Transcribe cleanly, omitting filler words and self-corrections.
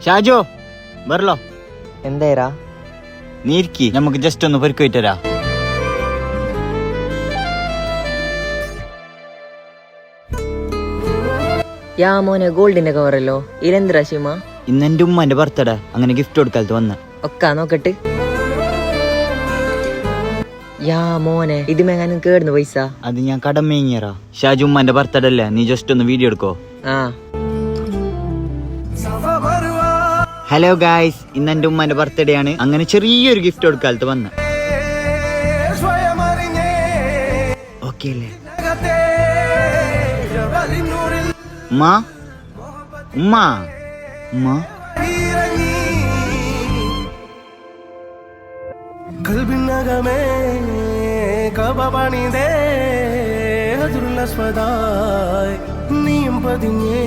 ഷാജോ ബർലോ എന്തേരാ നീ ഇരിക്കി, നമുക്ക് ജസ്റ്റ് ഒന്ന് പെരുക്ക് വിട്ടരാ. യാ മോനെ ഗോൾഡിന്റെ കവറല്ലോ ഇലെന്തരാ ശിമ? ഇന്ന് എന്റെ ഉമ്മന്റെ ബർത്ത്ഡേ, അങ്ങനെ ഗിഫ്റ്റ് കൊടുക്കാലത്ത് വന്ന്. ഒക്കെ നോക്കട്ട്. യാ മോനെ ഇത് മെങ്ങാനും കേടുന്നു പൈസ. അത് ഞാൻ കടം മേങ്ങിയറാ. ഷാജു ഉമ്മന്റെ ബർത്ത്ഡേ അല്ലേ, നീ ജസ്റ്റ് ഒന്ന് വീഡിയോ എടുക്കോ. ആ ഹലോ ഗായ്സ്, ഇന്ന് എന്റെ ഉമ്മന്റെ ബർത്ത്ഡേ ആണ്, അങ്ങനെ ചെറിയൊരു ഗിഫ്റ്റ് കൊടുക്കാലത്ത് വന്ന്. ഓക്കെ അല്ലേ ഉമ്മ? ഉമ്മ ഉമ്മ കൽബിനകമേ കബപണിതേ ഹദുറുൽ അസ്വദായ് നീം പതിഞ്ഞേ